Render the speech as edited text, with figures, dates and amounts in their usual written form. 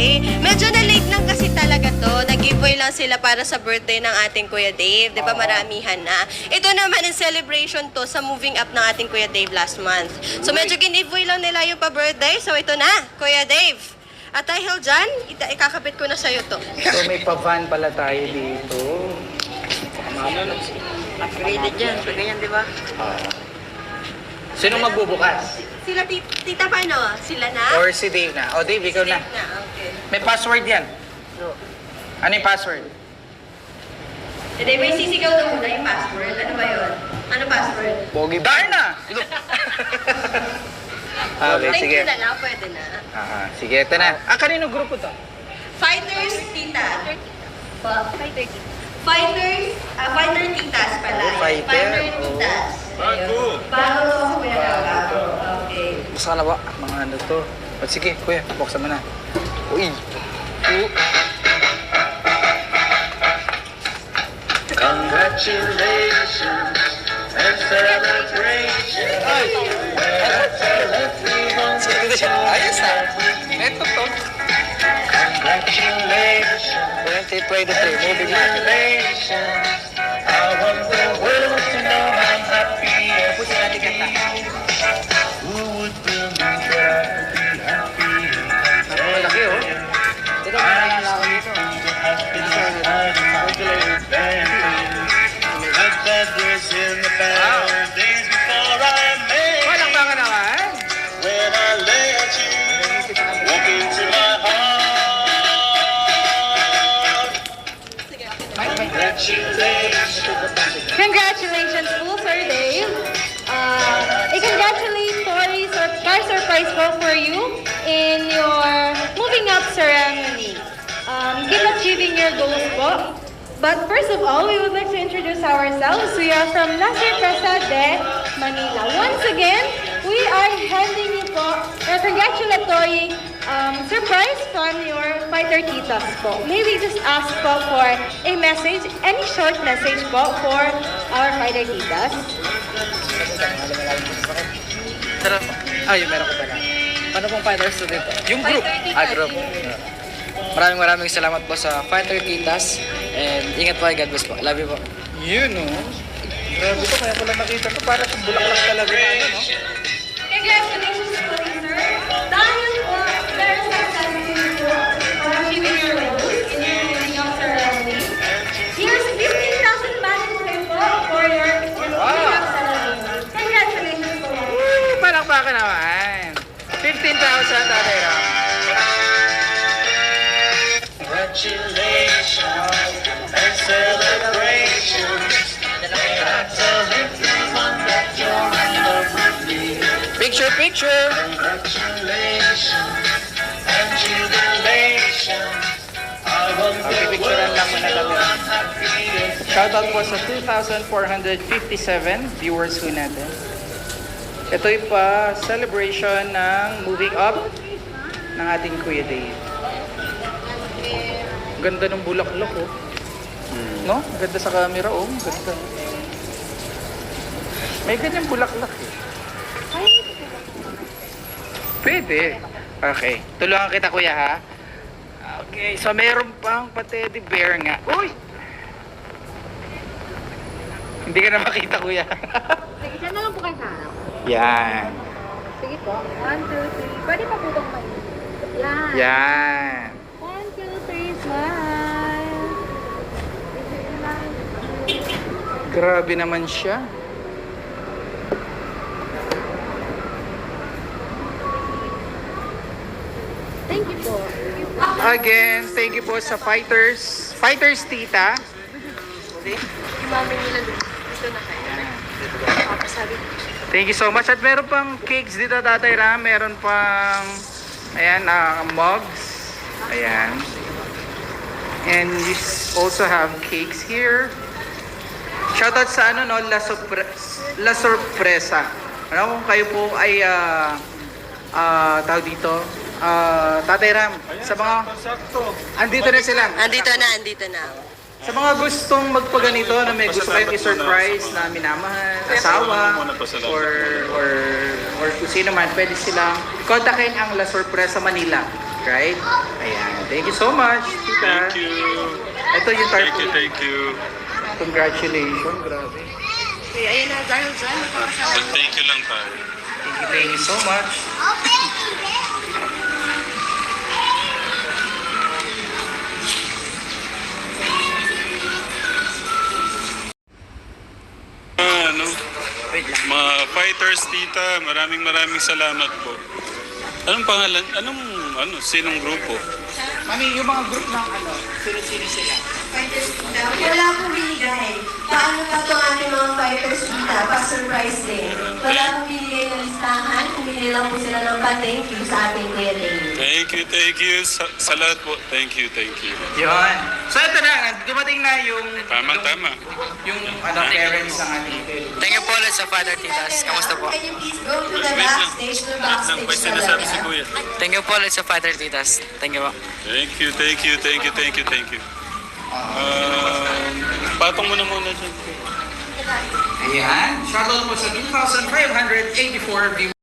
Okay. Medyo na-late lang kasi talaga to. Nag-giveaway lang sila para sa birthday ng ating Kuya Dave. Di ba maramihan na. Ito naman in celebration to sa moving up ng ating Kuya Dave last month. So medyo gin-giveaway lang nila yung pa-birthday. So ito na, Kuya Dave. At dahil dyan, ikakabit ko na sa'yo to. So may pa-van pala tayo dito. Upgraded yan. So ganyan, di ba? Sino magbubukas? Sila, tita paano? Sila na? Or si Dave na? O Dave, ikaw na. Dave na, okay. May password yan. Ano yung password? Hindi, may sisigaw na muna yung password. Ano ba yun? Ano password? Pogi. Darna! Okay, Thank sige. you na lang, pwede na. Sige, ito na. Kanino grupo to? Fighters, tita. Fighter titas pala. Oh, fighter. Titas. Bago. Bago to, kuya. Bago. Okay. Basta na ba? Mga ano to. O sige, kuya, buksan mo na. Uy! Congratulations and celebration. Sige siya. Ayos na. Ito to. Congratulations. 2023, moving on. Congratulations. I want the world to know I'm happy as Pusin natin kanta. who would believe that I could be happy. Malaki oh. Dito ka nalala ko dito. Walang baka naman. When I let you walk into my heart. Congratulations. Congratulations po, Sir Dave. A-congratulatory car surprise po for you in your moving up ceremony. Keep achieving your goals po. But first of all, we would like to introduce ourselves. We are from La Sorpresa de Manila. Once again, we are handing you po a congratulatory surprise from your fighter titas po. May we just ask po for a message, any short message po for our fighter titas? Ay, meron ko pala. Paano pong fighters to dito? Yung group. Group. Maraming salamat po sa Fighter Titas. And ingat po, God bless po. Love you po. Yun oh. Grabe to, kaya ko lang nakita to. Para sa bulaklak talaga na ano, no? Congratulations po, sir. Dahil po, very successful po for achieving your goals in your moving up ceremony. Here's 15,000 management po for your moving up ceremony. Congratulations po. Woo! Palakpakan naman. 15,000 tatay na. Congratulations and celebrations. That's everyone that you're in love with me. Picture! Congratulations and jubilations. I want the Picturean lang muna kami. I'm happy. Shoutout po sa 2,457 viewers po natin. Ito'y pa celebration ng moving up ng ating Kuya Dave. Ganda ng bulaklak oh. No? Ganda sa camera oh. Ganda. May ganyang bulaklak eh. Pwede. Okay. Tulungan kita kuya ha. Okay. So meron pang pa-teddy bear nga. Uy! Hindi ka na makita kuya. Sige, dyan na lang po kayo sa harap. Yan. Sige po. 1, 2, 3. Pwede pa po itong mainit. Yan. Yan. 1, 2, 3, smile. Grabe naman siya. Thank you po. Again, thank you po sa Fighters. Fighters tita. Mami nila dito na kayo. Papasabi. Thank you so much. At meron pang cakes dito, Tatay Ram. Meron pang, ayan, mugs. Ayan. And you also have cakes here. Shoutout sa ano, no, La Sorpresa. Ano, kung kayo po ay, tawag dito, Tatay Ram, sa mga, andito na sila. Andito na. Sa mga gustong magpaganito na may gusto kayong i-surprise na minamahal, asawa, or kung sino man, pwede silang kontakin ang La Sorpresa Manila. Right? Ayan. Thank you so much, tita. Thank you. Ito yung Thank you, tarpaulin. thank you. Congratulations. Grabe. Ayun na, dahil dyan. Thank you lang tayo. Thank you so much. Ano? Mga fighters, tita, maraming salamat po. Anong pangalan? Sinong grupo? Mami, yung mga group ng ano, sino-sino sila? Wala akong binigay. Paano pa itong ating mga fighters kita? Pa-surprise din. Wala akong binigay ng listahan. Kumili lang po sila ng pa-thank you sa ating Kuya Dave. Thank you. Sa lahat po. Thank you. Yun. So ito na, dumating na yung... Tama. Yung parents ng ating Thank you po ulit sa Father Titas. Kamusta po? Can you please go to the Wait lang. backstage? To the backstage May sinasabi si talaga. Kuya. Thank you po ulit sa Father Titas. Thank you po. Thank you. Patong mo na muna dyan. Ayan. Shuttle po sa 2,584 viewers.